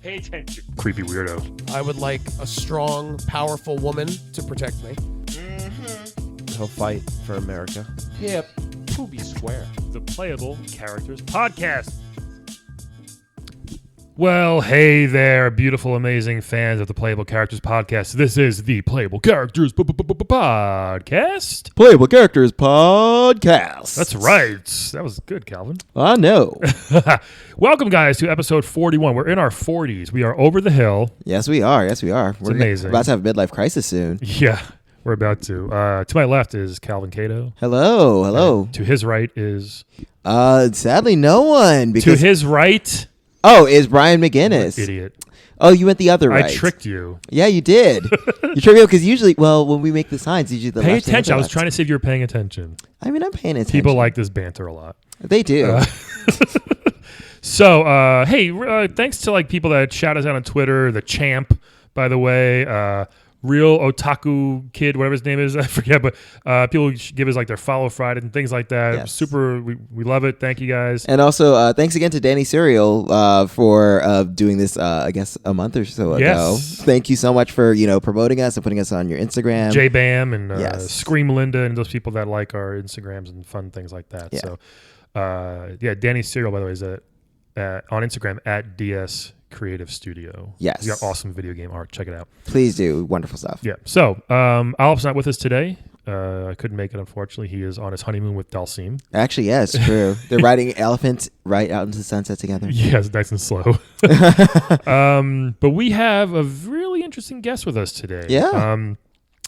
Pay attention, creepy weirdo. I would like a strong, powerful woman to protect me. He'll fight for America. Hip, poopy square. The Playable Characters Podcast. Well, hey there, beautiful, amazing fans of the Playable Characters Podcast. This is the Playable Characters Podcast. Playable Characters Podcast. That's right. That was good, Calvin. I know. Welcome, guys, to episode 41. We're in our 40s. We are over the hill. Yes, we are. We're amazing. about to have a midlife crisis soon. Yeah, we're about to. To my left is Calvin Cato. Hello. To his right is... Sadly, no one. To his right... Oh, is Brian McGinnis. Idiot. Oh, you went the other right. I tricked you. Yeah, you did. You tricked me because usually, when we make the signs, usually the Pay left attention. I was left. trying to see if you were paying attention. I mean, I'm paying attention. People like this banter a lot. They do. So, thanks to people that shout us out on Twitter. The Champ, by the way, Real Otaku Kid, whatever his name is, I forget, but people give us their follow Friday and things like that. Yes. Super, we love it. Thank you guys. And also, thanks again to Danny Serial for doing this, I guess, a month or so ago. Yes. Thank you so much for promoting us and putting us on your Instagram. J-Bam and Yes. Scream Linda and those people that like our Instagrams and fun things like that. Yeah. So, Danny Serial, by the way, is on Instagram at DS Creative Studio. Yes. He's got awesome video game art. Check it out. Please do. Wonderful stuff. Yeah. So, Aalap's not with us today. I couldn't make it, unfortunately. He is on his honeymoon with Dalsim. Actually, yes, true. They're riding elephants right out into the sunset together. Yes, nice and slow. But we have a really interesting guest with us today. Yeah.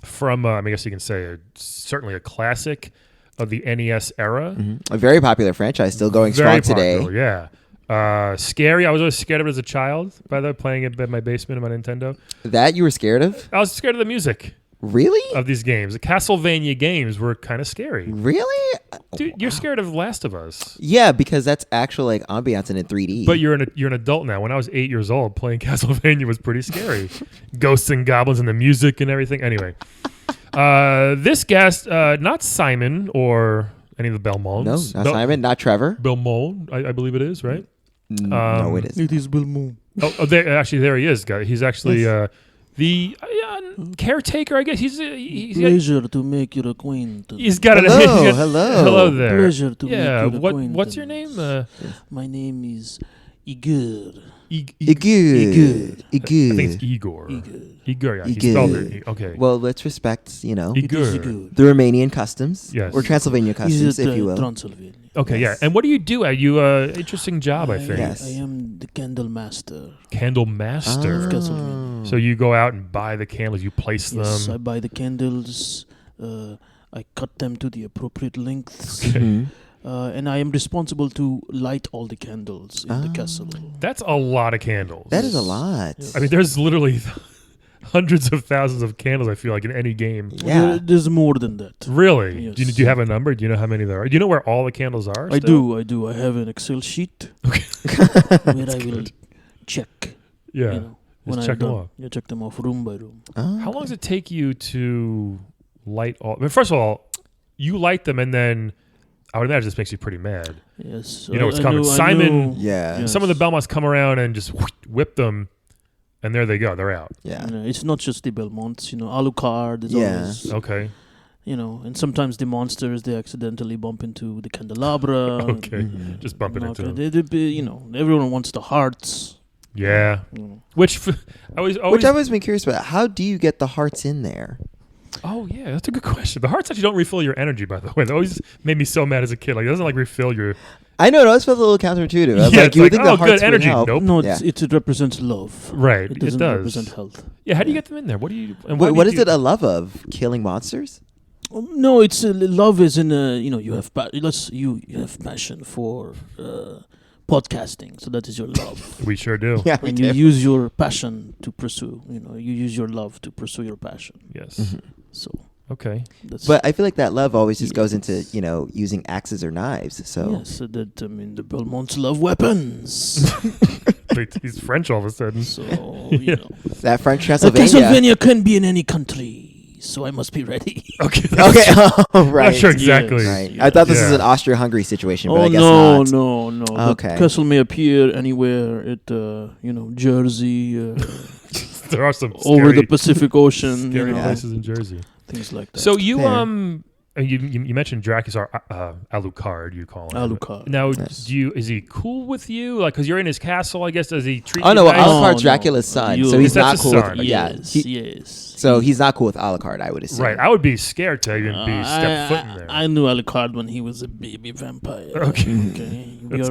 From, I guess you can say, certainly a classic of the NES era. Mm-hmm. A very popular franchise, still going Very strong today. popular, yeah. Scary. I was always scared of it as a child, by the way, playing it in my basement of my Nintendo. That you were scared of? I was scared of the music Really? of these games. The Castlevania games were kind of scary. Really? Dude, you're scared of Last of Us. Yeah, because that's actual ambiance in 3D. But you're an adult now. When I was 8 years old, playing Castlevania was pretty scary. Ghosts and goblins and the music and everything. Anyway, this guest, not Simon or any of the Belmonts. No, not Simon, not Trevor. Belmont, I believe it is, right? No, it isn't. It is Belmont. There he is, guys. He's actually the caretaker, I guess. He's Pleasure to make your acquaintance. he's got hello there. Pleasure to make your acquaintance. What's your name? My name is Igor. Igor. I think it's Igor. Igor, yeah. He spelled it. Okay. Well, let's respect, Igor. the Romanian customs. Yes. Or Transylvania customs, Is it if you will. Transylvanian? Okay, Yes. yeah. And what do you do? You interesting job, I think. Yes. I am the Candlemaster Candlemaster. of Castlevania. So you go out and buy the candles, you place Yes, I them. buy the candles. I cut them to the appropriate lengths. Mhm. And I am responsible to light all the candles in the castle. That's a lot of candles. That is a lot. Yes. I mean, there's literally hundreds of thousands of candles, I feel like, in any game. Yeah. There's more than that. Really? Yes. Do you have a number? Do you know how many there are? Do you know where all the candles are? I still? do. I have an Excel sheet Okay. where I will check. Yeah. When check I'm them done. off. You check them off room by room. Oh, How long does it take you to light all? I mean, first of all, you light them, and then I would imagine this makes you pretty mad. Yes. You know what's I coming. know- I Simon- know- Yeah. Yes. Some of the Belmonts come around and just whip them, and there they go. They're out. Yeah. It's not just the Belmonts. Alucard is Yeah. always, Okay. and sometimes the monsters, they accidentally bump into the candelabra. Okay. Mhm. Just bumping into them. Everyone wants the hearts. Yeah. you know. Which I always. Which I've always been curious about. How do you get the hearts in there? Oh yeah, that's a good question. The hearts actually don't refill your energy, by the way. That always made me so mad as a kid. It doesn't refill your. I know. It always felt a little counterintuitive. I was Yeah, like, it's you would like, think the oh, hearts good energy. would help. Nope. No, Yeah. it represents love. Right. It doesn't does. represent health. Yeah. How do you get them in there? What do you? And why What do is you it a love of? Killing monsters? No, it's love is in you have you have passion for podcasting, so that is your love. We sure do. Yeah, we And you do. use your passion to pursue. You use your love to pursue your passion. Yes. Mhm. So Okay. that's. But I feel like that love always just Yes. goes into, using axes or knives. So yes, so that the Belmonts love weapons. He's French all of a sudden. So Yeah. you know, that French Castlevania Transylvania. can be in any country. cheese, so I must be ready. Okay. Okay. Oh, right. Not sure exactly. Right. I thought this was Yeah. an Austria-Hungary situation, but Oh I guess no, not. no. The Okay. castle may appear anywhere at Jersey, There are some over the scary, Pacific Ocean, scary Yeah. places in Jersey. things like that. So you Fair. you mentioned Dracula's Alucard, you call him. Alucard. Now, Yes. is he cool with you? Like, because you're in his castle, I guess. Does he treat Oh you no, well, nice? Alucard's No, Dracula's son, you- so he's That's not his cool. son. With, yeah, Yes, he- yes. so he's not cool with Alucard, I would assume. Right. I would be scared to even be step foot in there. I knew Alucard when he was a baby vampire. Okay. Okay. That's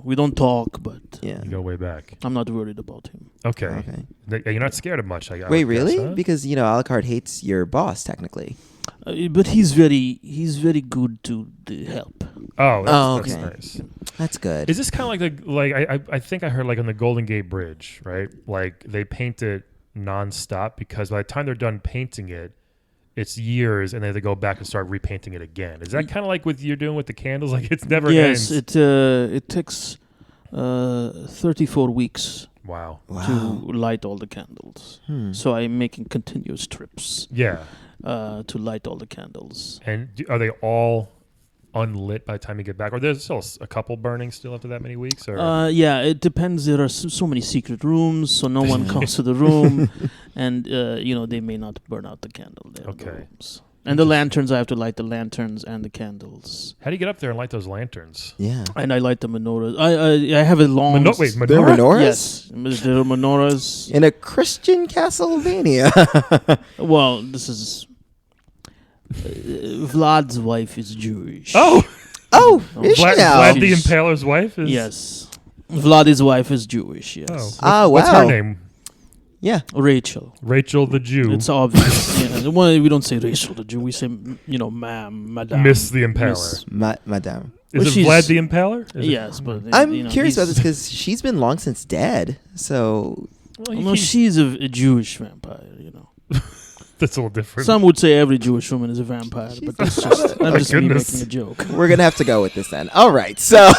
We don't talk, but Yeah. You go way back. I'm not worried about him. Okay. Okay. You're not scared of much, I guess. Wait, really? Huh? Because Alucard hates your boss, technically. But he's very good to help. Oh, that's okay. nice. That's good. Is this kind of like I think I heard like on the Golden Gate Bridge, right? Like they paint it nonstop because by the time they're done painting it, it's years, and they have to go back and start repainting it again. Is that kind of like what you're doing with the candles? Like it's never Yes, ends. it takes 34 weeks Wow. to light all the candles. Hmm. So I'm making continuous trips Yeah. to light all the candles. And are they all unlit by the time you get back, or there's still a couple burning still after that many weeks? Or Yeah, it depends. There are so many secret rooms, so no one comes to the room, and they may not burn out the candle there in the Okay. rooms. And the lanterns, I have to light the lanterns and the candles. how do you get up there and light those lanterns? Yeah. And I light the menorahs. I have a long... Menorah? There were menorahs? Yes, there are menorahs. In a Christian Castlevania. Well, this is... Vlad's wife is Jewish. Oh, Oh, is she Vlad, now? Vlad the Impaler's wife is. Yes. Vlad's wife is Jewish, yes. Oh, Ah, what's her wow. name? Yeah. Rachel. Rachel the Jew. It's obvious. The one, we don't say Rachel the Jew. We say, ma'am, madame. Miss the Impaler. Miss. Madame. Is Well, it she's- Vlad the Impaler? Is it- Yes, but... I'm curious about he's- this because she's been long since dead. So, Well, No, she's a Jewish vampire, that's a little different. Some would say every Jewish woman is a vampire, but that's just... I'm My just me goodness. making a joke. we're going to have to go with this then. All right. So,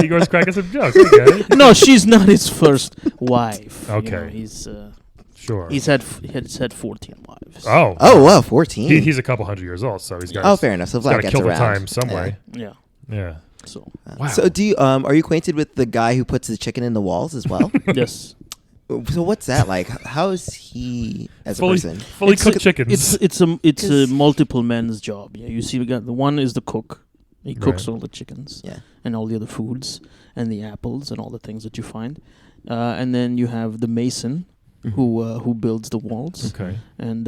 Igor's cracking some jokes. Okay. No, she's not his first wife. Okay. He's Sure. he's had 14 wives. Oh. wow, 14. He's a couple hundred years old, so he's got. Oh, fair enough. So He's got Vlad to gets kill the around. time some Yeah. way. Yeah. Yeah. So Wow. So, do you are you acquainted with the guy who puts the chicken in the walls as well? yes, So, what's that like? How is he as a Fully, person? fully It's- cooked chickens. it's a 'Cause- multiple men's job. Yeah, you see, we got the one is the cook. He cooks Right. all the chickens Yeah. and all the other foods and the apples and all the things that you find, and then you have the mason who builds the walls. okay. And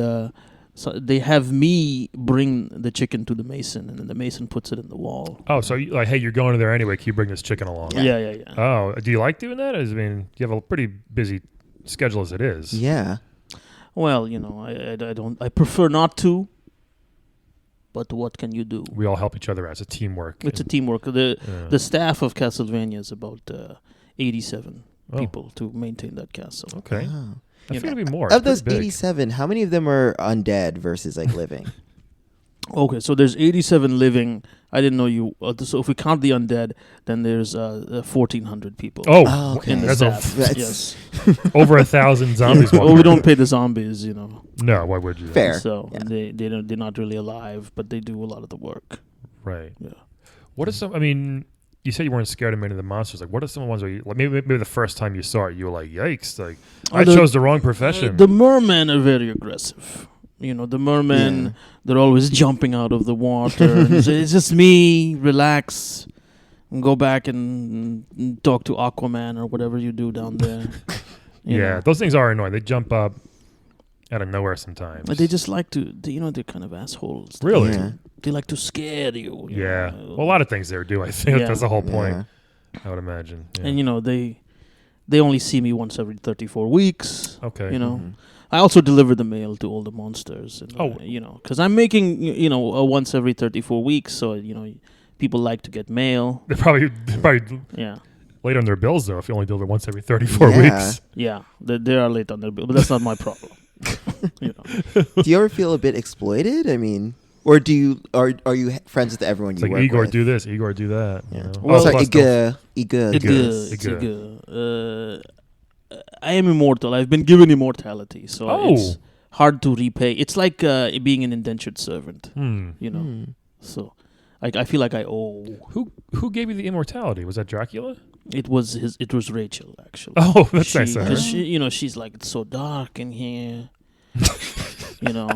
so they have me bring the chicken to the mason, and then the mason puts it in the wall. Oh, so like, hey, you're going there anyway. Can you bring this chicken along? Yeah. Oh, do you like doing that? I mean, you have a pretty busy schedule as it is. Yeah. Well, I don't. I prefer not to. But what can you do? We all help each other as a teamwork. It's a And- teamwork. The yeah. staff of Castlevania is about 87 Oh. people to maintain that castle. Okay. Oh. I You figured know. it'd be more. Of It's those pretty big. 87, how many of them are undead versus like living? Okay, so there's 87 living. I didn't know you. So if we count the undead, then there's 1,400 people. Oh, Oh, okay. in the that's staff. That's- Yes. over 1,000 zombies. Well, walking we around. don't pay the zombies, No, why would you? Fair. So Yeah. they're not really alive, but they do a lot of the work. Right. Yeah. What are some? I mean, you said you weren't scared of many of the monsters. Like, what are some ones where you like maybe the first time you saw it, you were like, "Yikes!" Like, I the- chose the wrong profession. The mermen are very aggressive. The mermen, Yeah. they're always jumping out of the water. And say, it's just me, relax, and go back and talk to Aquaman or whatever you do down there. You yeah, know. those things are annoying. They jump up out of nowhere sometimes. But they just like to, they're kind of assholes. Really? Yeah. They like to scare you. you Yeah. know. Well, a lot of things there do. I think Yeah. that's the whole point. Yeah. I would imagine. Yeah. And, they only see me once every 34 weeks. okay. Mhm. I also deliver the mail to all the monsters. And, Oh. because I'm making, once every 34 weeks. So, people like to get mail. They're probably Yeah. late on their bills though. If you only deliver once every 34 Yeah. weeks. Yeah. They are late on their bill, but that's not my problem. Do you ever feel a bit exploited? I mean, or do you are you friends with everyone It's you like work Igor with? do this, Igor do that. Yeah. You know? Well, Sorry, plus don't- Igor. Igor. I am immortal. I've been given immortality, so Oh. it's hard to repay. It's like being an indentured servant, you know. Hmm. So I feel like I owe. Who gave you the immortality? Was that Dracula? It was Rachel, actually. Oh, that's nice of her. 'cause she, you know, she's like, it's so dark in here. You know,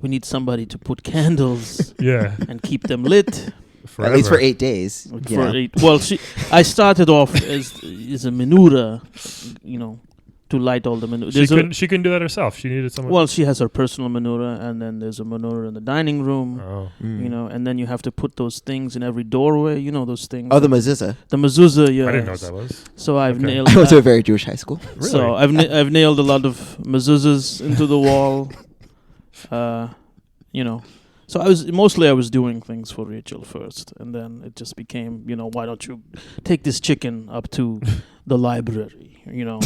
we need somebody to put candles Yeah. and keep them lit. At least for Forever. 8 days. you know. Well, I started off as a menorah, you know, to light all the menorah. She couldn't do that herself. She needed someone. Well, she has her personal menorah, and then there's a menorah in the dining room. Oh. Mm. You know, and then you have to put those things in every doorway. You know those things. Oh, the mezuzah. The mezuzah, yeah. I didn't know what that was. So I've Okay. nailed. I went to a that. very Jewish high school. Really? So I've nailed a lot of mezuzahs into the wall. You know, so I was doing things for Rachel first, and then it just became, you know, why don't you take this chicken up to the library? You know,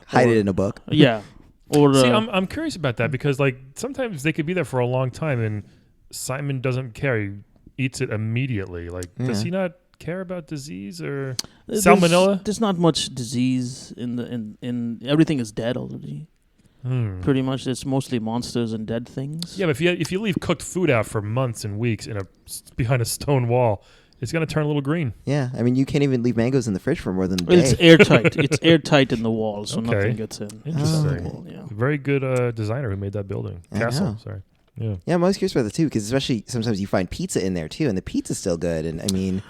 Hide Or- it in a book. Yeah. Or See, I'm curious about that because like sometimes they could be there for a long time and Simon doesn't care. He eats it immediately. Like, does Yeah. he not care about disease or there's- salmonella? There's not much disease in everything is dead already. Pretty much, it's mostly monsters and dead things. Yeah, but if you leave cooked food out for months and weeks behind a stone wall, it's gonna turn a little green. Yeah, I mean, you can't even leave mangoes in the fridge for more than a Well, day. it's airtight. It's airtight in the wall, so Okay. nothing gets in. Interesting. Oh. Yeah. Very good designer who made that building. I Castle, know. sorry. Yeah. Yeah, I'm always curious about that too, because especially sometimes you find pizza in there too, and the pizza's still good. And I mean,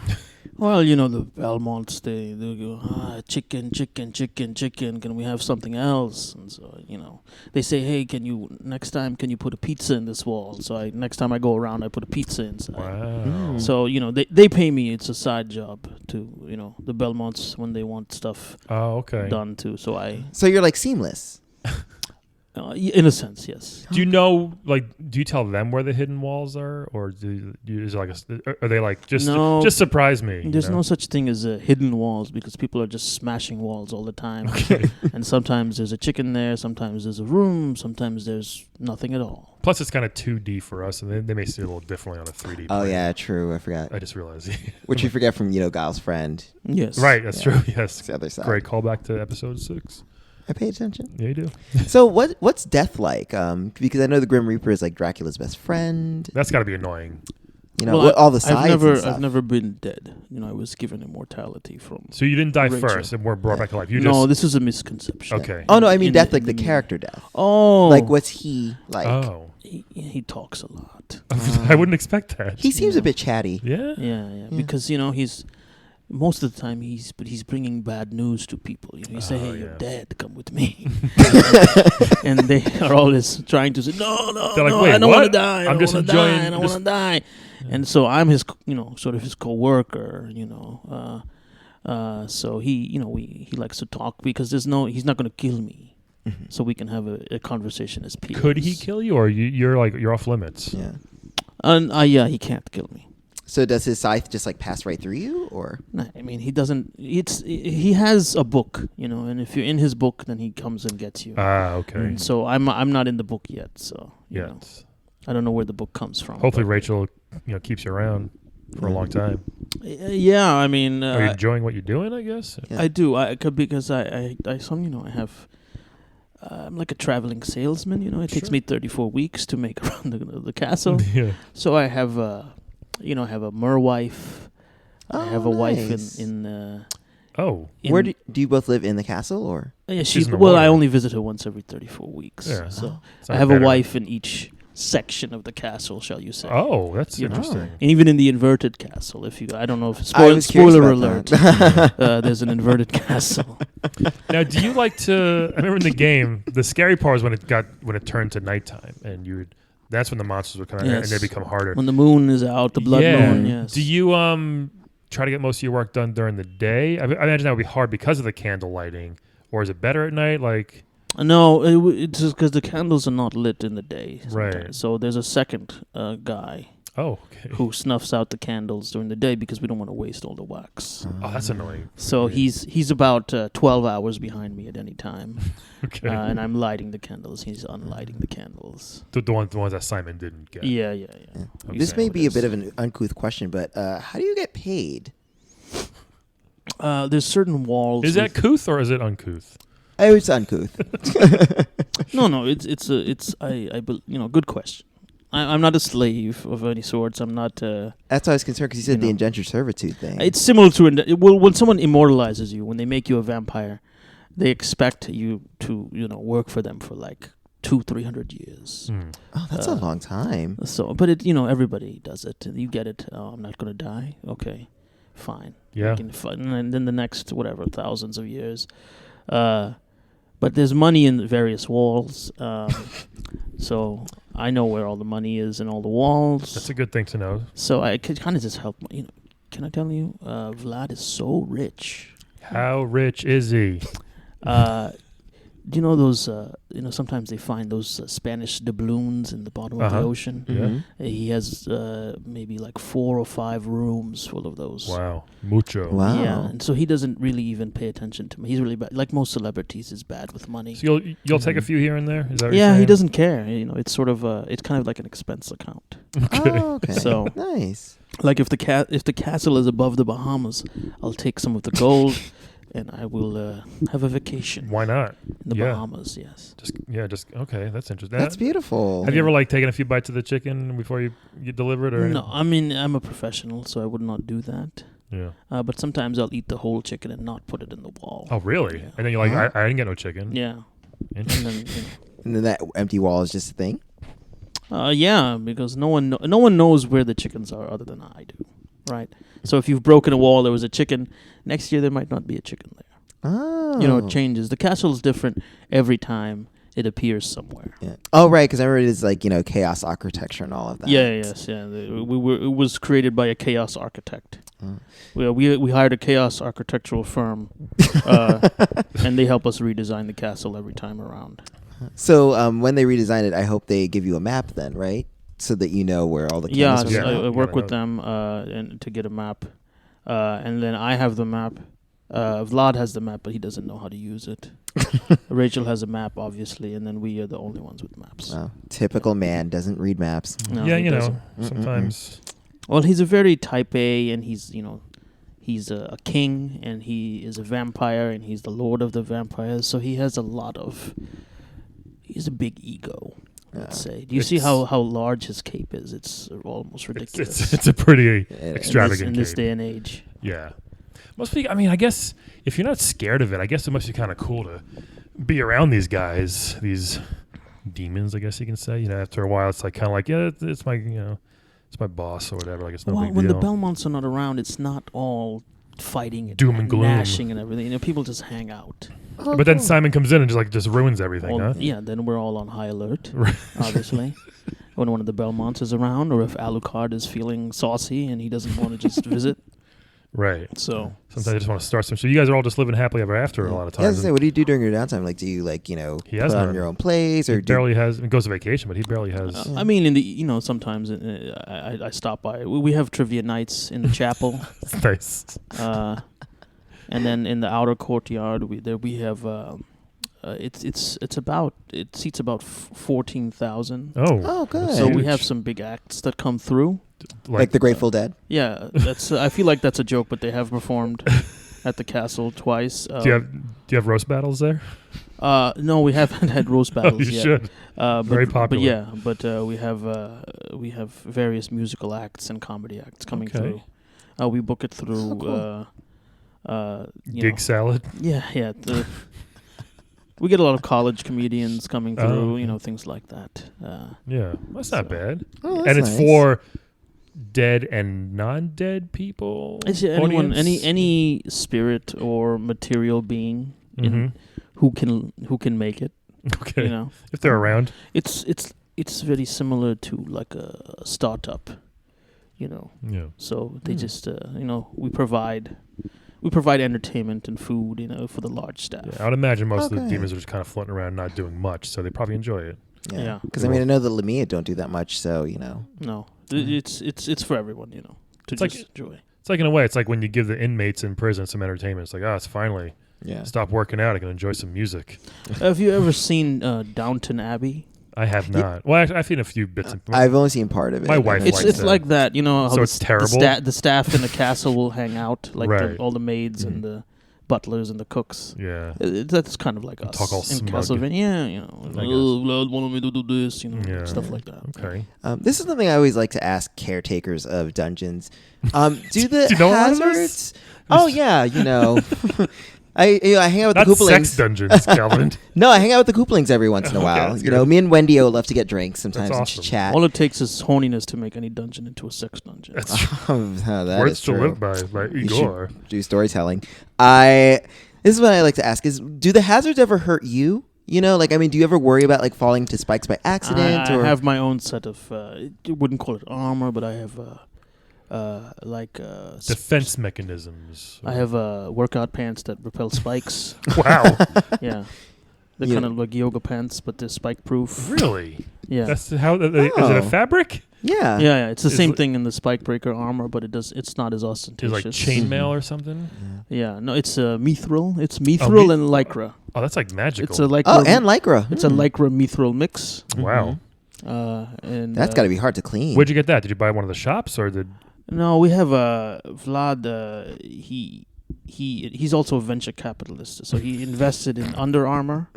Well, you know, the Belmonts, they go, chicken, can we have something else? And so, you know, they say, hey, next time, can you put a pizza in this wall? So next time I go around, I put a pizza inside. Wow. So, you know, they pay me. It's a side job to, you know, the Belmonts when they want stuff Oh, okay. done too. So so you're like seamless. in a sense, yes. Do you know, like, do you tell them where the hidden walls are, or is it like are they like just surprise me? you There's know? no such thing as hidden walls because people are just smashing walls all the time. And sometimes there's a chicken there, sometimes there's a room, sometimes there's nothing at all. Plus, it's kind of 2D for us, and they may see it a little differently on a 3D. Oh plane. yeah, true. I forgot. I just realized. Which you forget from Giles' friend. Yes. Right, that's Yeah. true. Yes, It's the other side. great callback to episode 6. I pay attention. Yeah, you do. So what's death like? Because I know the Grim Reaper is like Dracula's best friend. That's got to be annoying. You know, Well, all the sides. and stuff. I've never been dead. You know, I was given immortality from. So you didn't die Rachel. first and were brought back to life. You No, just this is a misconception. okay. Oh no, I mean In death the- like the in the- character death. Oh, Like what's he like? Oh, he talks a lot. I wouldn't expect that. He seems Yeah. a bit chatty. Yeah. Yeah, because you know most of the time he's bringing bad news to people. You know, you say, Oh, "Hey, you're yeah. dead. Come with me," and they are always trying to say, "No, They're like, no, "Wait, I don't what? want to die. I'm just I don't enjoying Die, I don't this- want to die." And so I'm his, you know, sort of his coworker. You know, so he, you know, he likes to talk because he's not going to kill me. Mhm. So we can have a conversation as peers. Could he kill you, or you're off limits? Yeah. And yeah, he can't kill me. So does his scythe just like pass right through you, or? No, I mean he doesn't. He has a book, you know, and if you're in his book, then he comes and gets you. Ah, okay. And so I'm not in the book yet, so you know, Yes. I don't know where the book comes from. Hopefully, but- Rachel, keeps you around for a long time. Yeah, I mean, Are you enjoying what you're doing? I guess. Yeah. I do. Because I some, you know, I have. I'm like a traveling salesman, you know. It takes Sure. me 34 weeks to make around the castle. Yeah. So I have, you know, I have a merwife. I have a wife nice. in Oh. Where do you both live in the castle, or? Yeah, She's in the well, I water. only visit her once every 34 weeks. Yeah. So It's I not have a better. wife in each section of the castle, shall you say? Oh, that's You know. interesting. And even in the inverted castle, I don't know if I was curious spoiler about alert. that. There's an inverted castle. Now, do you like to? I remember in the game, the scary part was when it turned to nighttime, and that's when the monsters would come out, and Yes. they become harder. When the moon is out, the blood Yeah. moon. Yes. Do you try to get most of your work done during the day? I imagine that would be hard because of the candle lighting, or is it better at night? Like, No, it's just because the candles are not lit in the day. Right. sometimes. So there's a second guy oh, okay. who snuffs out the candles during the day because we don't want to waste all the wax. Oh, that's annoying. So he's about 12 hours behind me at any time, Okay. and I'm lighting the candles. He's unlighting the candles. the ones that Simon didn't get. Yeah. Okay. This may It be a is. bit of an uncouth question, but how do you get paid? There's certain walls. Is that couth or is it uncouth? I was uncouth. No. Good question. I'm not a slave of any sorts. I'm not. That's why I was concerned because you said You the know. indentured servitude thing. It's similar to when someone immortalizes you, when they make you a vampire, they expect you to work for them for like 200-300 years. Oh, that's a long time. So, but everybody does it. You get it. Oh, I'm not gonna die. Okay, fine. Yeah. And then the next thousands of years. But there's money in the various walls. So I know where all the money is in all the walls. That's a good thing to know. So I could kind of just help. Can I tell you, Vlad is so rich. How rich is he? Do you know those? Sometimes they find those Spanish doubloons in the bottom of the ocean. Mm-hmm. He has maybe like 4 or 5 rooms full of those. Wow, mucho. Wow. Yeah, and so he doesn't really even pay attention to me. He's really bad. Like most celebrities, is bad with money. So you'll take a few here and there. Is that what you're Yeah, he saying? doesn't care. It's sort of it's kind of like an expense account. Okay. Oh, okay. So- nice. Like if the castle is above the Bahamas, I'll take some of the gold, and I will have a vacation Why not? in the Yeah. Bahamas. Yes. Just okay. That's interesting. That's beautiful. Have you ever taken a few bites of the chicken before you deliver it, or No, I mean I'm a professional, so I would not do that. Yeah. But sometimes I'll eat the whole chicken and not put it in the wall. Oh, really? Yeah. And then you're like, Huh? I didn't get no chicken. Yeah. And Interesting. then And then that empty wall is just a thing? yeah, because no one knows where the chickens are other than I do, right? So if you've broken a wall, there was a chicken. Next year there might not be a chicken there. Oh. It changes. The castle is different every time it appears somewhere. Yeah. Oh, right, because I remember it is chaos architecture and all of that. It was created by a chaos architect. Oh. We hired a chaos architectural firm, and they help us redesign the castle every time around. So when they redesign it, I hope they give you a map then, right? So that you know where all the Yeah, canvases Yeah. are. I work Yeah, with them and to get a map, and then I have the map. Vlad has the map, but he doesn't know how to use it. Rachel has a map, obviously, and then we are the only ones with maps. Wow. Typical man, doesn't read maps. No, yeah, he doesn't. sometimes. Well, he's a very type A, and he's a king, and he is a vampire, and he's the lord of the vampires. So he has he's a big ego. Let's say. Do you see how large his cape is? It's almost ridiculous. It's a pretty Yeah. extravagant in this cape. day and age. Yeah. Must be. I mean, I guess if you're not scared of it, I guess it must be kind of cool to be around these guys, these demons. I guess you can say. After a while, it's like kind of like, yeah, it's my, it's my boss or whatever. Like it's no Well, big when deal. the Belmonts are not around, it's not all fighting and Doom and gloom. gnashing and everything. People just hang out. Oh, But then cool. Simon comes in and just ruins everything, huh? Yeah, then we're all on high alert, Right. obviously. When one of the Belmonts is around, or if Alucard is feeling saucy and he doesn't want to just visit. Right. So Sometimes I just want to start some. So you guys are all just living happily ever after a lot of Yeah, I was times. gonna say, what do you do during your downtime? Do you He has put on none. your own plays or He barely has. He goes to vacation, but he barely has. I mean, sometimes I stop by. We have trivia nights in the chapel, It's nice. and then in the outer courtyard we have. It seats about 14,000. Oh. Oh, good. So we huge. have some big acts that come through. like the Grateful Dead? Yeah, that's. I feel like that's a joke, but they have performed at the castle twice. Do you have roast battles there? No, we haven't had roast battles you yet. should. Very popular. But we have various musical acts and comedy acts coming Okay. through. We book it through. cool. Gig salad. Yeah. We get a lot of college comedians coming through. okay. Things like that. Yeah, that's not So- bad. Oh, that's And it's nice. for dead and non-dead people. It's anyone, audience? any spirit or material being Mhm. who can make it. Okay. You know, If they're around. it's very similar to like a startup. Yeah. So they just we provide entertainment and food, for the large staff. Yeah, I would imagine most of the Okay. demons are just kind of floating around, not doing much, so they probably enjoy it. Yeah. Because I mean, I know the Lamia don't do that much, so No, it's for everyone, to It's just like- enjoy. It's like in a way, it's like when you give the inmates in prison some entertainment. It's like, it's finally Yeah. stop working out. I can enjoy some music. Have you ever seen Downton Abbey? I have not. Well, I've seen a few bits. I've only seen part of it. My wife It's likes it's that. like that, how So it's terrible? The staff in the castle will hang out, like Right. all the maids and the butlers and the cooks. Yeah. That's kind of like us Talk all in smug. Castlevania. You know, I Vlad wanted me to do this. You know, Yeah. stuff like that. Okay. This is something I always like to ask caretakers of dungeons. Do the Do you know a lot of this? hazards? Oh yeah, you know. I hang out with Not the Koopalings. sex dungeons, Calvin. No, I hang out with the Kooplings every once in a Okay, while. that's You know, good. me and Wendy-O love to get drinks sometimes and awesome. chat. All it takes is horniness to make any dungeon into a sex dungeon. That's true. That Words is to true. live by You Igor. should do storytelling. This is what I like to ask: is do the hazards ever hurt you? You know, like I mean, do you ever worry about like falling into spikes by accident? I or have my own set of. You wouldn't call it armor, but I have Defense mechanisms. I have workout pants that repel spikes. Wow. Yeah, they're Yeah. kind of like yoga pants, but they're spike proof. Really? Yeah. That's how. Is it Oh. a fabric? yeah. Yeah, it's the Is same it- thing in the spike breaker armor, but it's not as Is ostentatious. it like chainmail or something? Yeah, no, it's mithril. It's mithril and lycra. Oh, that's like magical. It's a lycra. Oh, and lycra. it's a lycra mithril mix. Wow. And That's got to be hard to clean. Where'd you get that? Did you buy one of the shops or did? No, we have Vlad. He's also a venture capitalist, so he invested in Under Armour.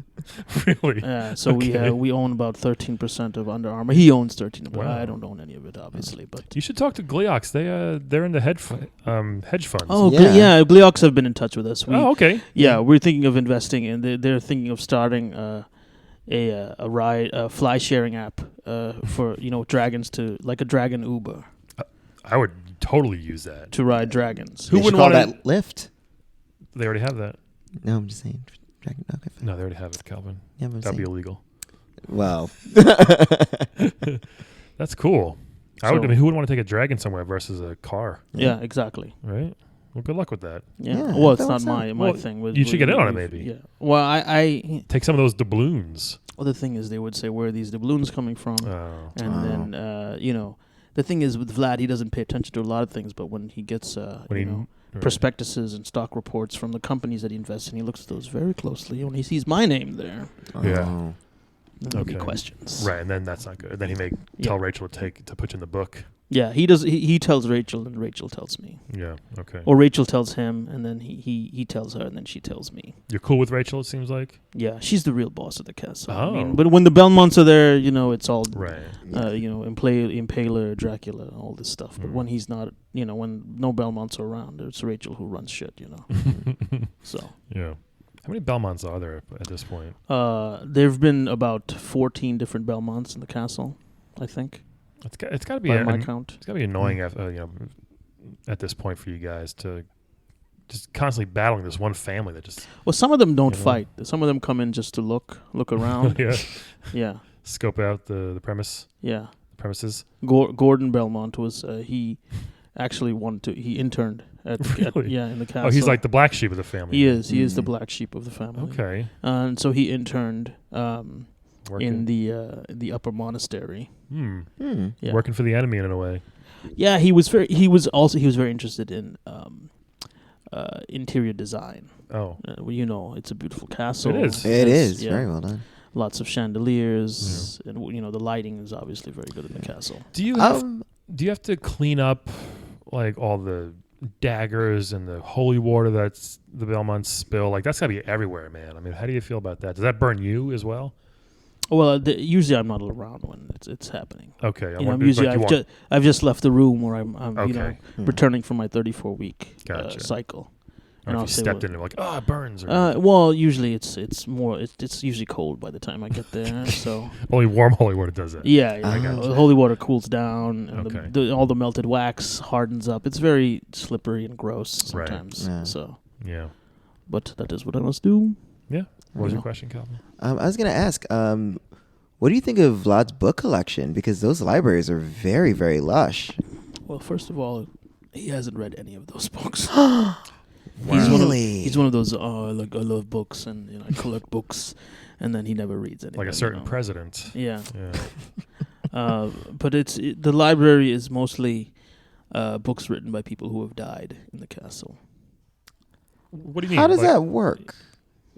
Really? So Okay. we own about 13% of Under Armour. He owns 13%. Wow. I don't own any of it, obviously. But You should talk to Gleox. They're in the hedge funds. oh, Yeah. Bleox have been in touch with us. Okay. Yeah, we're thinking of investing, and they're thinking of starting a fly sharing app for dragons to like a dragon Uber I would totally use that. to ride dragons. Who They should wouldn't call want that lift? They already have that. No, I'm just saying. Dragon. Okay. No, they already have it, Calvin. Yeah, but I'm That'd be saying. illegal. Well. That's cool. I So- mean, who would want to take a dragon somewhere versus a car, Yeah, exactly. right? Well, good luck with that. Yeah. Yeah, Well, it's that not works my out. Well, thing. you should get in on it, we've- maybe. Yeah. Well, I Take some of those doubloons. well, the thing is, they would say, "Where are these doubloons coming from?" Oh. And then the thing is with Vlad, he doesn't pay attention to a lot of things, but when he gets Right. prospectuses and stock reports from the companies that he invests in, he looks at those very closely. When he sees my name there, Yeah. Oh. then there'll be Okay. questions. Right, and then that's not good. Then he may Yeah. tell Rachel to put you in the book. Yeah, he does. He tells Rachel, and Rachel tells me, Yeah. Okay. or Rachel tells him, and then he tells her, and then she tells me. You're cool with Rachel, it seems like. Yeah, she's the real boss of the castle. I Oh. mean, but when the Belmonts are there, it's all Right. Impaler, Dracula, all this stuff. But Mm. when he's not, when no Belmonts are around, it's Rachel who runs shit. So Yeah. How many Belmonts are there at this point? there've been about 14 different Belmonts in the castle, I think, It's got to be by my count. it's got to be annoying at this point for you guys to just constantly battling this one family that just Well, some of them don't Yeah. fight. Some of them come in just to look around. yeah, Yeah, scope out the premises. Gordon Belmont was he actually he interned at Really? in the castle. Oh, he's like the black sheep of the family. he is the Mm. black sheep of the family. Okay. And so he interned Working. in the upper monastery. Yeah. Working for the enemy in a way. Yeah, he was very interested in interior design. Oh. It's a beautiful castle. It is. It Yes, is yeah. very well done. Lots of chandeliers, and the lighting is obviously very good in the castle. Do you have to clean up like all the daggers and the holy water that's the Belmonts spill? Like that's gotta be everywhere, man. I mean, how do you feel about that? Does that burn you as well? Well, usually I'm not around when it's happening. Okay. I've just left the room where I'm Okay. returning from my 34-week Gotcha. cycle. Or if you stepped in and like, it burns. Or Well, usually it's usually cold by the time I get there. So only warm holy water does that. yeah, I gotcha. the holy water cools down, and Okay. all the melted wax hardens up. It's very slippery and gross Right. sometimes. Yeah. So, Yeah. but that is what I must do. Yeah. What was Yeah. your question, Calvin? I was going to ask, what do you think of Vlad's book collection? Because those libraries are very, very lush. Well, first of all, he hasn't read any of those books. Really? He's one of those. I love books, and I collect books, and then he never reads anything. Like a certain president. Yeah. Yeah. But the library is mostly books written by people who have died in the castle. What do you mean? How does that work?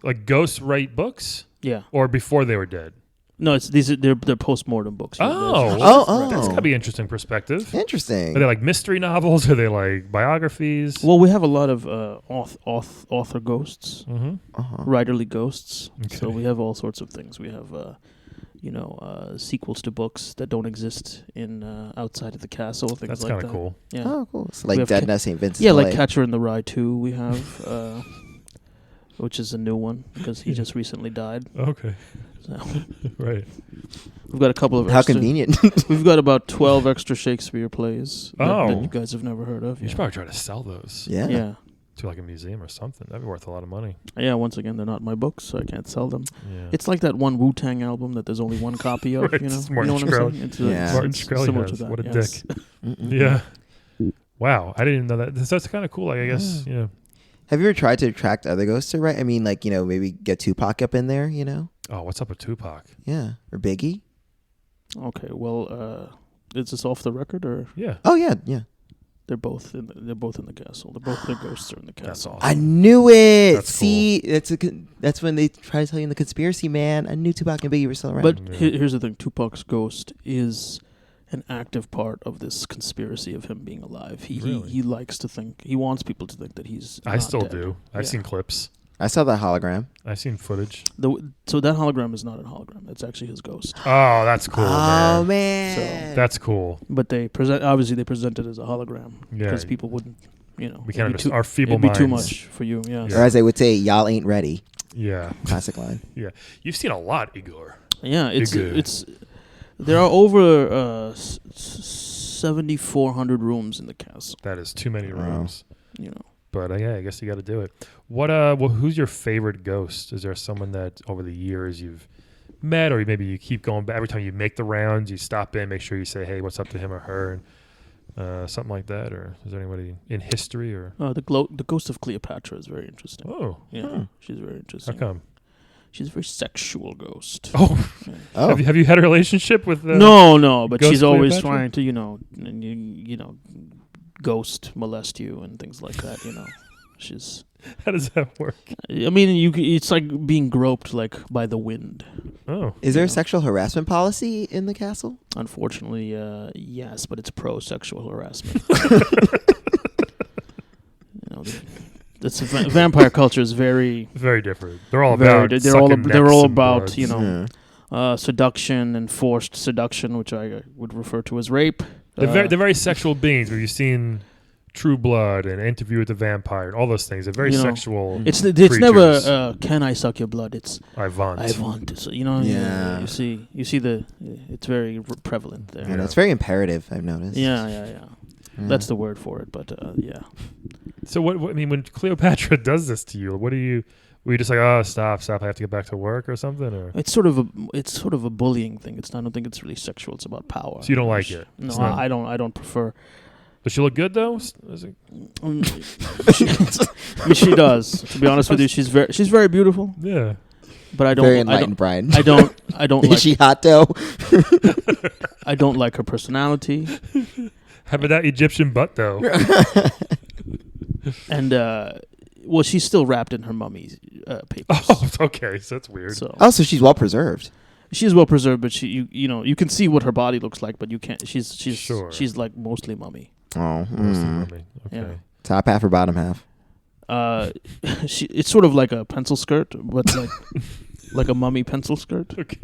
Like ghosts write books? Yeah. Or before they were dead? No, they're post-mortem books. That's gotta be interesting perspective. Interesting. Are they like mystery novels? Are they like biographies? Well, we have a lot of author ghosts, writerly ghosts. Okay. So we have all sorts of things. We have, sequels to books that don't exist in outside of the castle. Things That's like kind that. of cool. Yeah. Oh, cool. So We like have Dead Nest St. Vincent's. Yeah, like Millay. Catcher in the Rye 2 we have, which is a new one because he just recently died. Okay. So Right. we've got a couple of How extra, convenient. We've got about 12 extra Shakespeare plays that Oh. you guys have never heard of. You should probably try to sell those Yeah. Yeah. to like a museum or something. That'd be worth a lot of money. Yeah, once again, they're not my books, so I can't sell them. Yeah. It's like that one Wu-Tang album that there's only one copy of, Right, you know? it's You Martin know what I'm Shkreli. saying? It's, Yeah. Martin it's Shkreli similar has. to that. What a yes. dick. Yeah. Wow. I didn't know that. That's kind of cool. Like, I guess, you know. Have you ever tried to attract other ghosts to write? I mean, like, maybe get Tupac up in there, Oh, what's up with Tupac? Yeah. Or Biggie. Okay, well, is this off the record, or Yeah. Oh, yeah. Yeah. they're both in the castle? Their ghosts are in the castle. That's awesome. I knew it. That's See, that's when they try to tell you in the conspiracy, man. I knew Tupac and Biggie were still around. But Yeah. here's the thing: Tupac's ghost is an active part of this conspiracy of him being alive. Really? He likes to think. He wants people to think that he's. I not still dead. do. I've Yeah. seen clips. I saw that hologram. I've seen footage. So that hologram is not a hologram. That's actually his ghost. Oh, that's cool, Oh, man. man. That's cool. But they present it as a hologram Yeah. because people wouldn't, We can't it'd be understand. Our feeble it'd be too minds. much for you. Yeah. Or as they would say, y'all ain't ready. Yeah. Classic line. Yeah. You've seen a lot, Igor. Yeah, Igor. there are over 7,400 rooms in the castle. That is too many Wow. rooms. You know, But yeah, I guess you got to do it. Who's your favorite ghost? Is there someone that over the years you've met, or maybe you keep going back every time you make the rounds? You stop in, make sure you say, "Hey, what's up to him or her?" And something like that. Or is there anybody in history? Or the ghost of Cleopatra is very interesting. oh, Yeah, she's very how interesting. come? She's a very sexual ghost. Oh, Yeah. Oh. have you had a relationship with? No, but Ghost she's always Cleopatra? trying to ghost molest you and things like that. She's. How does that work? I mean, it's like being groped like by the wind. Oh, Is there a Yeah. sexual harassment policy in the castle? Unfortunately, yes, but it's pro-sexual harassment. Vampire culture is very, very different. They're all very. about. They're all. sucking They're necks all and about bloods. Yeah. seduction and forced seduction, which I would refer to as rape. They're very sexual beings. Have you seen True Blood and Interview with the Vampire and all those things? They're very sexual. It's creatures. never. Can I suck your blood? It's I want. I want to. So, Yeah. You see it's very prevalent there. Yeah, it's very imperative, I've noticed. Yeah. Yeah. That's the word for it. But yeah. So what? I mean, when Cleopatra does this to you, what do you? Were you just like, oh, stop! I have to get back to work or something? Or It's sort of a bullying thing. I don't think it's really sexual. It's about power. so you don't like it? No, It's not- I don't. I don't prefer. Does she look good though? Is it- She does. To be honest with you, she's very beautiful. yeah. But I don't. Very I enlightened, don't. Brian. I don't Is like. she hot though? I don't like her personality. How about that Egyptian butt though? And well, she's still wrapped in her mummy papers. Oh, okay. So that's weird. So Oh, so she's well preserved. she's well preserved, but you can see what her body looks like, but you can't. She's Sure. she's like mostly mummy. Oh, Mostly mummy. Okay. Yeah. top half or bottom half? It's sort of like a pencil skirt, but like a mummy pencil skirt, Okay.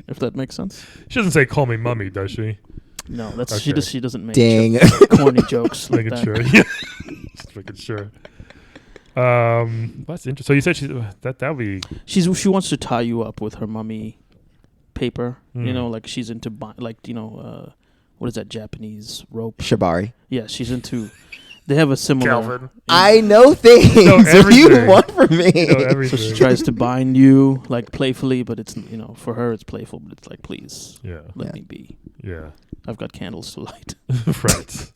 if that makes sense. She doesn't say "call me mummy," does she? No, that's Okay. she doesn't make Dang. corny jokes like Making that. sure. Yeah. Just making sure. That's interesting. So you said that would be. She wants to tie you up with her mummy paper. Mm. Like she's into what is that Japanese rope? Shibari. Yeah, she's into. They have a similar. Calvin. I know things. know What do you everything. want from me? You know So everything. she tries to bind you like playfully, but it's for her it's playful, but it's like please Yeah. let Yeah. me be. Yeah. I've got candles to light. Right.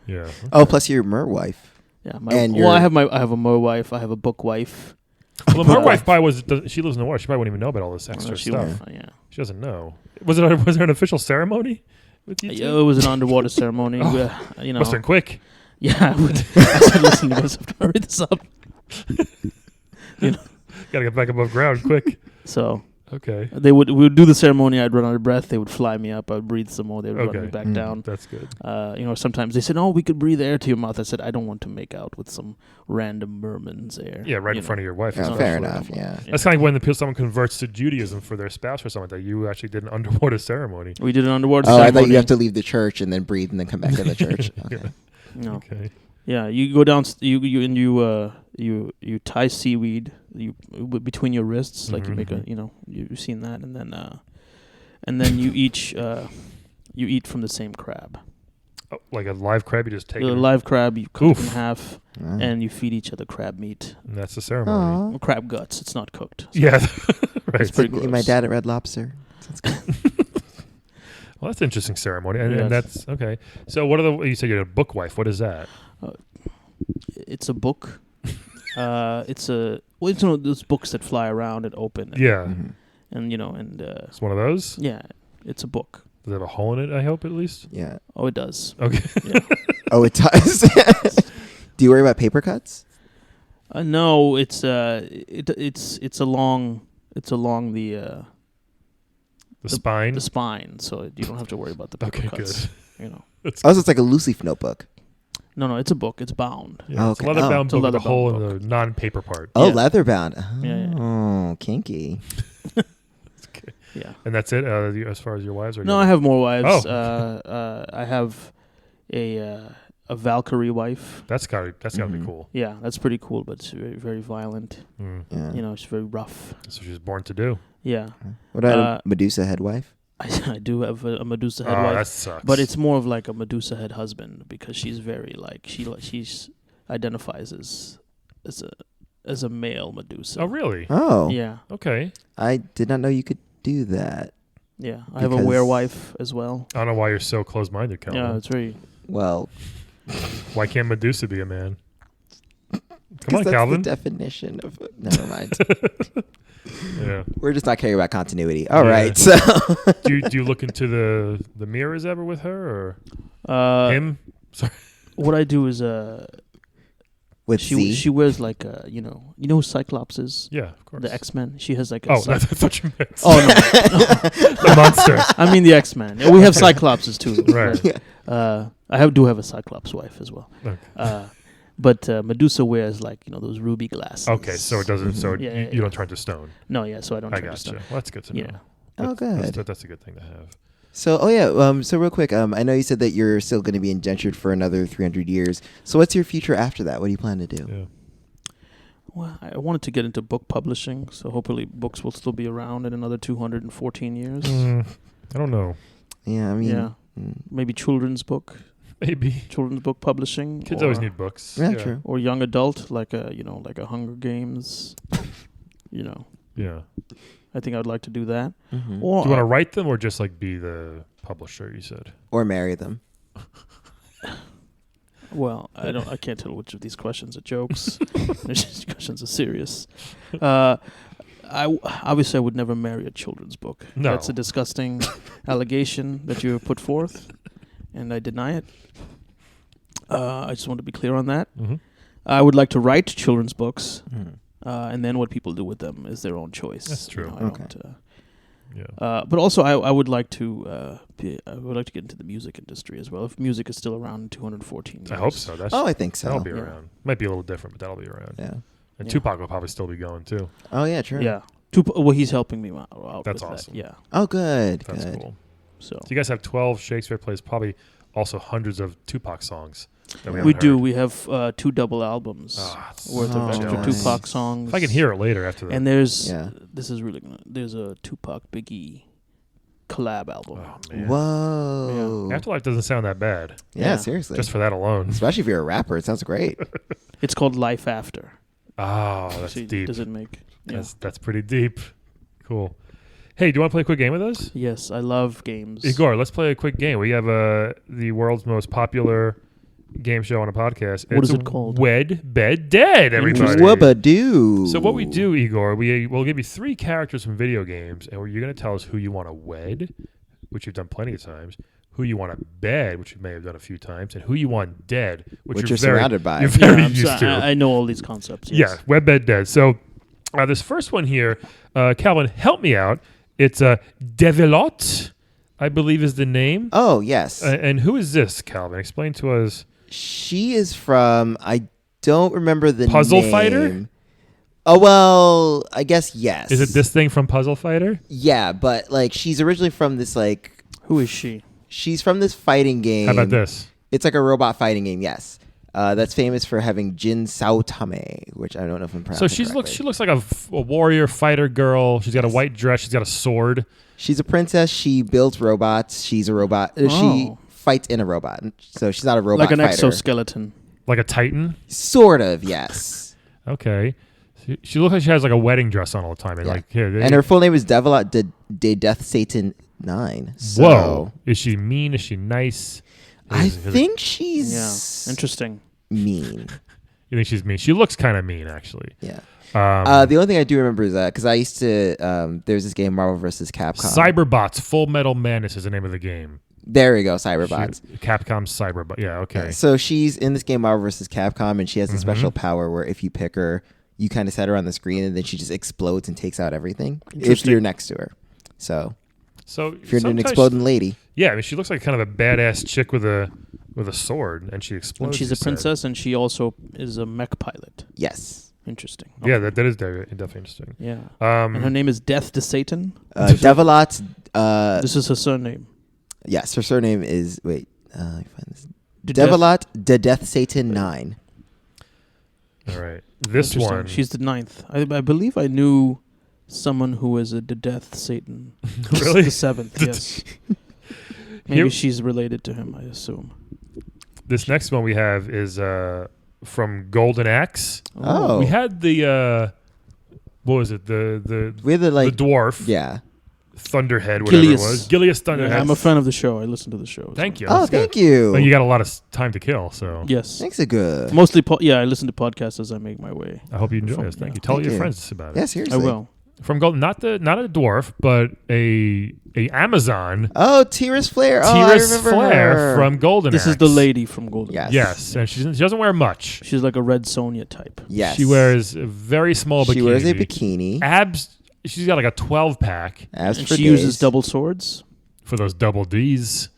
Yeah. Oh, plus you're mer wife. Yeah, And I have you're- I have a mo wife. I have a book wife. Well, my wife probably she lives in the West. She probably wouldn't even know about all this extra She stuff. won't, yeah. She doesn't know. Was there an official ceremony with you Yeah, two? it was an underwater ceremony. Oh. Where, Must have been quick. Yeah, I said, listen, you guys have to hurry this up. Gotta get back above ground quick. So Okay. We would do the ceremony. I'd run out of breath. They would fly me up. I'd breathe some more. They would run me back down. That's good. Sometimes they said, "Oh, we could breathe air to your mouth." I said, "I don't want to make out with some random merman's air." Yeah, right in front of your wife. Oh, fair enough. Yeah. That's kind of like when someone converts to Judaism for their spouse or something like that. You actually did an underwater ceremony. We did an underwater Oh, ceremony. I thought you have to leave the church and then breathe and then come back to the church. Okay. No. Okay. Yeah, you go down. You tie seaweed between your wrists, like you make a. You've seen that, and then you each you eat from the same crab. Oh, like a live crab, you just take A it. live crab, you cut it in half, Ah. and you feed each other crab meat. And that's the ceremony. Aw. Crab guts. It's not cooked. So Yeah. Right. it's pretty Me gross. and my dad at Red Lobster. Sounds good. Well, that's an interesting ceremony. And Yes. that's okay. So what are you said you're a book wife. What is that? It's a it's one of those books that fly around and open. Yeah. Mhm. And It's one of those? yeah, it's a book. Does it have a hole in it, I hope, at least? Yeah. Oh, it does. Okay. Yeah. Oh, it does. Do you worry about paper cuts? No, it's along the The spine? the spine, so you don't have to worry about the paper Okay, cuts. good. Oh, so it's like a loose leaf notebook. No, it's a book. It's bound. Yeah, it's a Okay. leather-bound It's a book with a leather-bound hole in book. the non-paper part. Oh, Yeah. leather bound. Oh, Yeah, kinky. Yeah. And that's it as far as your wives are No, I have more wives. Oh. I have a Valkyrie wife. That's gotta be Mhm. cool. Yeah, that's pretty cool, but it's very, very violent. Mm. Yeah. She's very rough. That's what she was born to do. Yeah. What about a Medusa head wife? I do have a Medusa head Oh, wife. that sucks. But it's more of like a Medusa head husband because she's very she's identifies as a male Medusa. Oh, really? Oh. Yeah, Okay. I did not know you could do that. yeah. I have a Because- werewife as well. I don't know why you're so close-minded, Calvin. Yeah, it's very. Well, Why can't Medusa be a man? Come because on, that's Calvin. the definition of. Never mind. Yeah. We're just not caring about continuity. All Yeah. right. So. do you look into the mirrors ever with her Uh, or him? What I do is With Z. she wears like you know who Cyclops is, Yeah, of course. the X-Men. She has like a Oh, that's what you meant. oh no, The monster. I mean the X-Men. We have Cyclopses too. Right. But, I do have a Cyclops wife as well. Okay. But Medusa wears like those ruby glasses. Okay, so it doesn't. So Yeah, you yeah. don't turn to stone. No, yeah. So I don't. I turn to gotcha. stone. Well, that's good to know. Yeah. Oh, good. That's a good thing to have. So, so real quick, I know you said that you're still going to be indentured for another 300 years. So what's your future after that? What do you plan to do? Yeah. Well, I wanted to get into book publishing, so hopefully books will still be around in another 214 years. I don't know. Yeah, I mean, Yeah. Maybe children's book publishing. Kids or, always need books. Yeah, true. Or young adult, like a Hunger Games. Yeah. I think I'd like to do that. Mhm. Or Do you want to write them or just like be the publisher? You said. Or marry them. well, I can't tell which of these questions are jokes. These questions are serious. Obviously I would never marry a children's book. No. That's a disgusting allegation that you have put forth, and I deny it. I just want to be clear on that. Mm-hmm. I would like to write children's books, Mhm. and then what people do with them is their own choice. That's true. I Okay. don't, Yeah. but also, I would like to get into the music industry as well. If music is still around in 214 years. I hope so. That's Oh, I think so. that'll be Yeah. around. Might be a little different, but that'll be around. Yeah. And Yeah. Tupac will probably still be going too. Oh, yeah, true. Yeah. Well, he's helping me out. That's with awesome. That. Yeah. Oh, good. That's good. cool. So So you guys have 12 Shakespeare plays, probably also hundreds of Tupac songs. That We we haven't do. heard. We have 2 double albums It's worth of extra nice. Tupac songs. If I can hear it later after that. And there's Yeah. this is really gonna, there's a Tupac Biggie collab album. Oh, man. Whoa. Afterlife doesn't sound that bad. Yeah, Yeah. seriously. Just for that alone. Especially if you're a rapper. It sounds great. It's called Life After. Oh, that's See, deep. Does it make? Yeah. That's pretty deep. Cool. Hey, do you want to play a quick game with us? Yes, I love games. Igor, let's play a quick game. We have the world's most popular game show on a podcast. What It's is it called? Wed, Bed, Dead, everybody. Wubba-doo. So what we do, Igor, we'll give you 3 characters from video games, and you're going to tell us who you want to wed, which you've done plenty of times, who you want to bed, which you may have done a few times, and who you want dead, which you're you're very, surrounded by. You're Yeah, very I'm used so- to. I know all these concepts. Yes. Yeah, web, bed, dead. So This first one here, Calvin, help me out. It's a Devilot, I believe is the name. Oh, yes. And who is this, Calvin? Explain to us. She is from, I don't remember the Puzzle name. Fighter? Oh, well, I guess yes. Is it this thing from Puzzle Fighter? Yeah, but like she's originally from this like... Who is she? She's from this fighting game. How about this? It's like a robot fighting game, yes. That's famous for having Jin Saotame, which I don't know if I'm pronouncing So correctly. she looks like a warrior fighter girl. She's got a white dress. She's got a sword. She's a princess. She builds robots. She's a robot. She Oh. fights in a robot. So she's not a robot Like an fighter. exoskeleton. Like a titan. Sort of, yes. Okay. She looks like she has like a wedding dress on all the time. And Yeah. like here, And her full name is Devilot de Death Satan 9. So whoa. Is she mean? Is she nice? I Is- think she's Yeah. Interesting. mean. You think she's mean? She looks kind of mean, actually. Yeah. Um, The only thing I do remember is that because I used to, there's this game Marvel vs. Capcom. Cyberbots Full Metal Madness is the name of the game. There we go, Cyberbots. Capcom Cyberbot. Yeah, okay. Yeah, so she's in this game Marvel vs. Capcom, and she has a Mm-hmm. special power where if you pick her, you kind of set her on the screen, and then she just explodes and takes out everything if Interesting. you're next to her. So So if you're an sometimes- exploding lady, yeah, I mean, she looks like kind of a badass chick with a sword, and she And explodes. she's you a said. princess, and she also is a mech pilot. yes. Interesting. Yeah, Okay. that is definitely interesting. Yeah. And her Um, name is Death to Satan. Devilot. This is her surname. Yes, her surname is let me find this. De Death- Devilot de Death Satan 9. all right, this Interesting. one. She's the 9th. I believe I knew someone who was a the Death Satan. Really? The 7th, yes. Maybe Here- she's related to him, I assume. This next one we have is from Golden Axe. Oh. We had the what was it? The We're the like dwarf. yeah. Thunderhead, whatever Gilius. it was. Gilius Thunderhead. Yeah, I'm a fan of the show. I listen to the show. Thank you. Oh, That's good. thank you. Well, you got a lot of time to kill, so Yes. Thanks a good. Mostly, I listen to podcasts as I make my way. I hope you enjoy this. Thank you. Tell Thank your you. friends about Yeah, it. seriously. I will. From Golden, not a dwarf, but a Amazon. Oh, Tiris Flair. Oh, I Tiris remember Flair her. from Golden This is Axe. the lady from Golden. Yes. Yes, and she doesn't wear much. She's like a Red Sonja type. Yes. She wears a very small bikini. She wears a bikini. Abs. She's got like a 12 pack As And for she days. uses double swords. for those double Ds.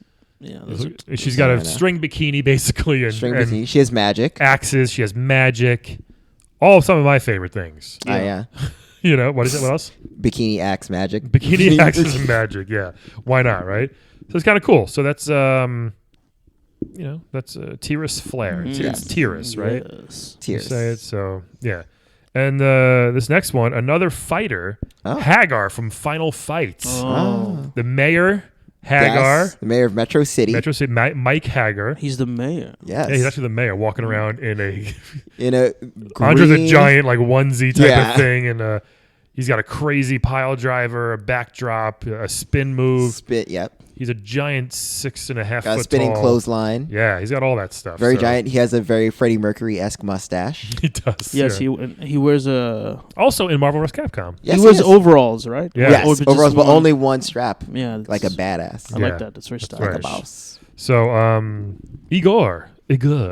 Yeah. Those are She's got a Diana. string bikini basically, and, string and bikini. She has magic. axes. She has magic. All some of my favorite things. Oh, yeah. You know what is it? What else? Bikini axe magic. Bikini axes and magic. Yeah, why not? Right. So it's kind of cool. So that's that's Tiris Flair. Mhm. It's Tiris, right? Yes. You Tears. say it. So yeah. And this next one, another fighter, Oh. Hagar from Final Fight. Oh. The mayor, Hagar. Yes, the mayor of Metro City. Metro City, Mike Hagar. He's the mayor. Yes. Yeah, he's actually the mayor, walking around in a in a Andre the green- Giant like onesie type Yeah. of thing, and he's got a crazy pile driver, a backdrop, a spin move. spit. Yep. He's a giant 6.5 Got a foot spinning tall. clothesline. Yeah, he's got all that stuff. Very so- giant. He has a very Freddie Mercury-esque mustache. He does. Yes, yeah. he wears a. Also in Marvel vs. Capcom. Yes, he wears is. overalls, right? Yeah. Yes, Or just overalls, but one- only one strap. Yeah, Like a that's- badass. I Yeah. like that. That's very stylish. right. Like a boss. So Igor. Igor.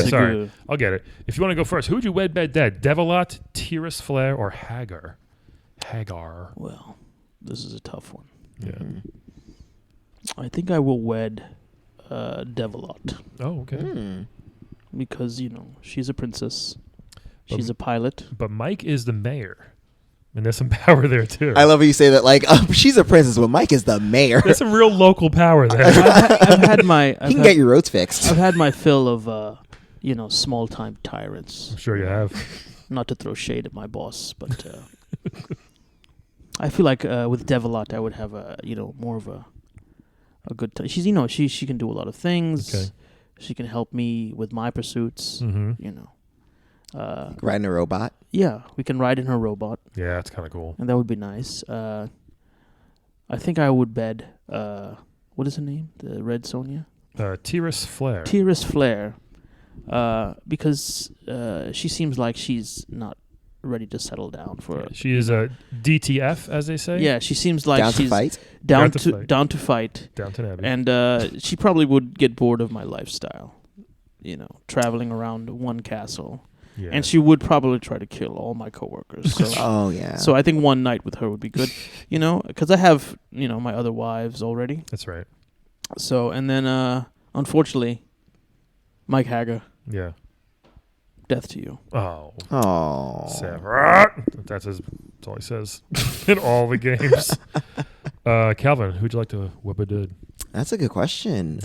Sorry, I'll get it. If you want to go first, who would you wed bed dead? Devilot, Tiris Flair, or Hagar? Hagar. Well, this is a tough one. Yeah. I think I will wed Devilot Oh, okay. Hmm. because she's a princess. But- She's a pilot. But Mike is the mayor, and there's some power there too. I love how you say that. Like she's a princess, but Mike is the mayor. There's some real local power there. I've had my. He can get your roads fixed. I've had my fill of small time tyrants. I'm sure you have. Not to throw shade at my boss, but I feel like with Devilot I would have more of a good time. She's she can do a lot of things. Okay. She can help me with my pursuits. Mm-hmm. Riding a robot. Yeah, we can ride in her robot, Yeah, that's kind of cool. and that would be nice. I think I would bed. What is her name? The Red Sonja? Tiris Flair. Tiris Flair. Because she seems like she's not ready to settle down for. She is a DTF, as they say. Yeah, she seems like Down she's to fight. down Down to to fight. down to fight, Downton Abbey. and she probably would get bored of my lifestyle. Traveling around one castle. Yeah. and she would probably try to kill all my coworkers. So, Oh yeah. so I think one night with her would be good, because I have my other wives already. That's right. So and then unfortunately, Mike Hager, Yeah. death to you. Oh. Oh. That's all he says in all the games. Calvin, who'd you like to whip a did? That's a good question.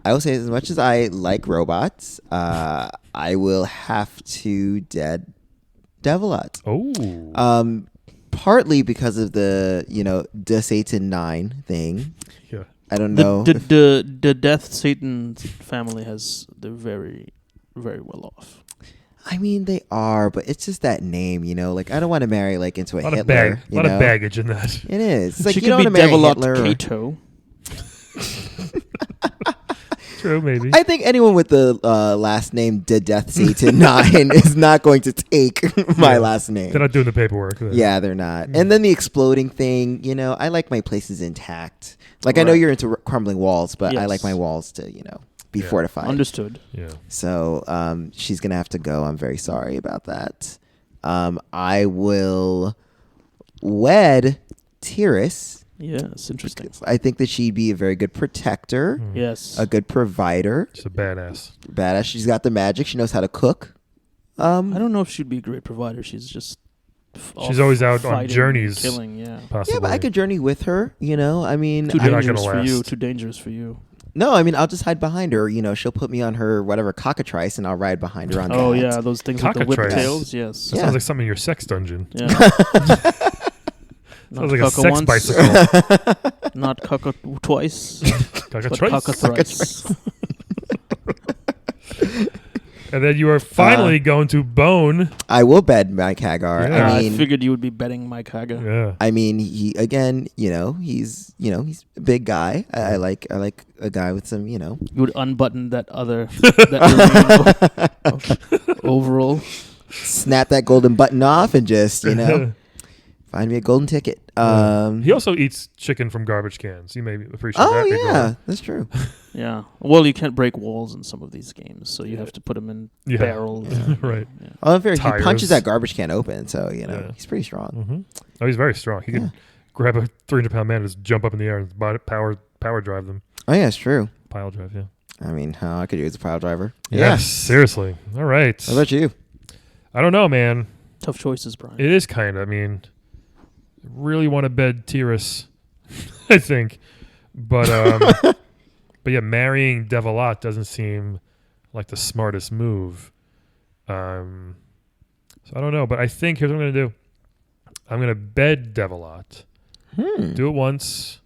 I will say, as much as I like robots, I will have to dead Devilot. Oh. Partly because of the the Satan 9 thing. Yeah. I don't know. The Death Satan family they're very, very well off. I mean, they are, but it's just that name, Like, I don't want to marry into a A lot Hitler. of lot of baggage in that. It is. It's like She you don't could want be to marry Devilot Hitler. Cato. True, maybe. I think anyone with the last name The Death Satan 9 is not going to take my last name. They're not doing the paperwork. Yeah, they're not. And then the exploding thing, I like my places intact. Like, I know Right. you're into crumbling walls, but I Yes. like my walls to, be Yeah. fortified. Understood. Yeah. So she's going to have to go. I'm very sorry about that. I will wed Tyrus. Yeah, it's interesting. I think that she'd be a very good protector, Yes. a good provider, She's a badass. badass. She's got the magic. She knows how to cook. I don't know if she'd be a great provider. She's just. She's always out on fighting, journeys. killing. Yeah. Possibly. Yeah, but I could journey with her. I mean, Too You're not dangerous gonna for you. last. Too dangerous for you. no, I mean, I'll just hide behind her. She'll put me on her whatever cockatrice, and I'll ride behind her on Oh that. yeah, those things with the whip Cockatrice. tails. Yes. That Yeah. sounds like something in your sex dungeon. Yeah. Not Sounds like a cucka sex once, bicycle. Not cucka twice, but Cockatrice. cucka thrice. And then you are finally going to bone. I will bed Mike Hagar. Yeah. I I mean, figured you would be betting Mike Hager. Yeah. he again, he's a big guy. I like a guy with some, You would unbutton that that remaining overall. snap that golden button off and just find me a golden ticket. He also eats chicken from garbage cans. You may appreciate Oh that. Big yeah, Ron. that's true. Yeah. Well, you can't break walls in some of these games, so you have to put them in Yeah. barrels. Right. Yeah. Oh, he Tires. punches that garbage can open, so Yeah. he's pretty strong. Mm-hmm. Oh, he's very strong. He can grab a 300-pound man and just jump up in the air and power drive them. Oh yeah, it's true. Pile drive, yeah. I mean, I could use a pile driver. Yes, seriously. All right. How about you? I don't know, man. Tough choices, Brian. It is kind of. I mean, really want to bed Tyrus, I think. But but yeah, marrying Devilot doesn't seem like the smartest move. So I don't know, but I think here's what I'm going to do. I'm going to bed Devilot. Do it once.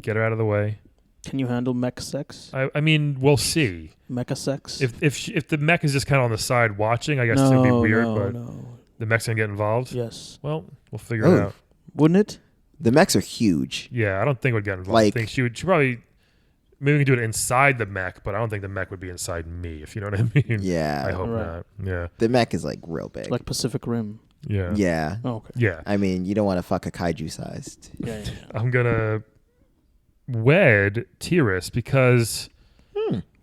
Get her out of the way. Can you handle mech sex? I mean, we'll see. Mecha sex? If the mech is just kind of on the side watching, I guess it'd be weird, but the mech's going to get involved. Yes. Well, we'll figure it out. Wouldn't it? The mechs are huge. Yeah, I don't think it would get involved. I Like- think she probably, maybe we can do it inside the mech, but I don't think the mech would be inside me, if you know what I mean. Yeah. I hope Right. not. Yeah. The mech is like real big. Like Pacific Rim. Yeah. yeah. Oh, okay. Yeah. I mean, you don't want to fuck a kaiju sized. Yeah. I'm going to wed Tyrus because,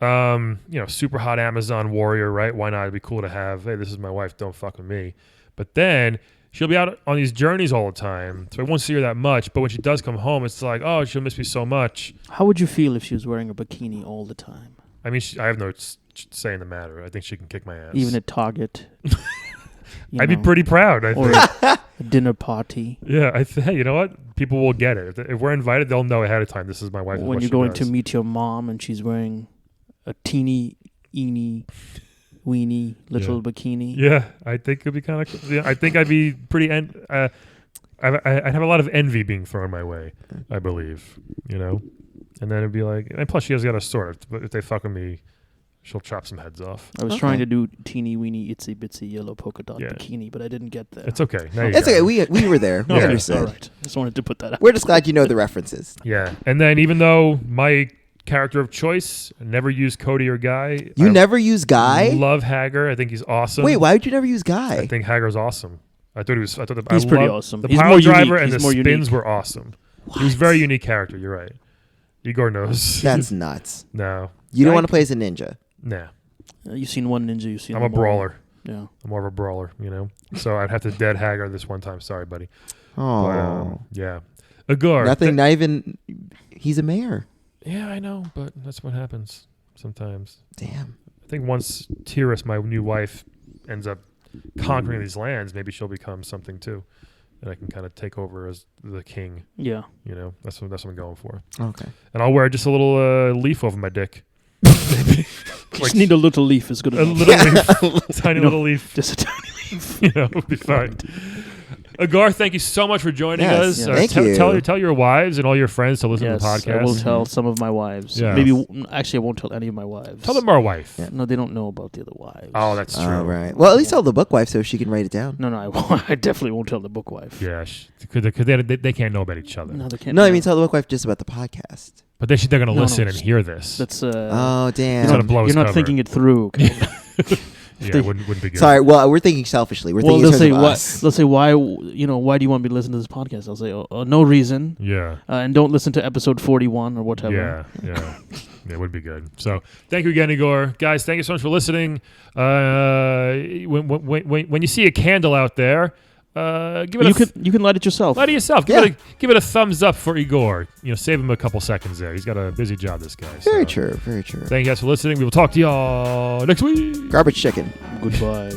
super hot Amazon warrior, right? Why not? It'd be cool to have, hey, this is my wife, don't fuck with me. But then she'll be out on these journeys all the time, so I won't see her that much. But when she does come home, it's like, oh, she'll miss me so much. How would you feel if she was wearing a bikini all the time? I mean, I have no say in the matter. I think she can kick my ass. Even at Target? I'd be pretty proud. I Or think. a dinner party. Yeah, hey, you know what? People will get it. If we're invited, they'll know ahead of time. This is my wife. When you're going to meet your mom and she's wearing a teeny, weeny little bikini. Yeah, I think it'd be kind of. Yeah, I think I'd be pretty. I'd have a lot of envy being thrown my way. I believe, and then it'd be like, and plus she has got a sword. But if they fuck with me, she'll chop some heads off. I was Okay. trying to do teeny weeny itsy bitsy yellow polka dot Yeah. bikini, but I didn't get there. It's okay. Now you It's got okay. it. We were there. We Yeah. understood. All right. Just wanted to put that out. We're just glad you know the references. Yeah, and then even though my character of choice never used Cody or Guy, You I never use Guy? love Hager. I think he's awesome. Wait, why would you never use Guy? I think Hager's awesome. I thought He's I pretty loved awesome. The He's pile more driver unique. and He's the more spins unique. were awesome. He was a very unique character. You're right. Igor knows. That's nuts. No. You don't want to play as a ninja. Nah. You've seen one ninja. You've seen. I'm a them all. brawler. Yeah. I'm more of a brawler, you know. So I'd have to dead Hagar this one time. Sorry, buddy. Oh, But, yeah. Igor. nothing. Not even. He's a mayor. Yeah, I know, but that's what happens sometimes. Damn. I think once Tiris, my new wife, ends up conquering these lands, maybe she'll become something too, and I can kind of take over as the king. Yeah. You know, that's what I'm going for. Okay. And I'll wear just a little leaf over my dick. Just need a little leaf is good A enough. little leaf, tiny You know, little leaf. Just a tiny leaf. You know, it'll be fine. Agar, thank you so much for joining Yes, us. yeah. Thank you. Tell your wives and all your friends to listen Yes, to the podcast. I will tell some of my wives. Yeah. Maybe actually I won't tell any of my wives. Tell them our wife. Yeah. No, they don't know about the other wives. Oh, that's true. All right. Well, at least tell the book wife so she can write it down. No, I won't. I definitely won't tell the book wife. Yeah, because they can't know about each other. No, they can't. No, I mean tell the book wife just about the podcast. But they're going to No, listen no, and hear this. That's Oh, damn. It's gonna blow his you're not cover. thinking it through. Yeah, it wouldn't be good. Sorry. Well, we're thinking selfishly. We're Well, thinking they'll in say terms of why. us. They'll say why. Why do you want me to listen to this podcast? I'll say no reason. Yeah. And don't listen to episode 41 or whatever. Yeah, it would be good. So thank you again, Igor. Guys, thank you so much for listening. When you see a candle out there, give it You can light it yourself. light it yourself. Yeah. Give it a thumbs up for Igor. You know, save him a couple seconds there. He's got a busy job, this guy. Very So true. Very true. Thank you guys for listening. We will talk to y'all next week. Garbage chicken. Goodbye.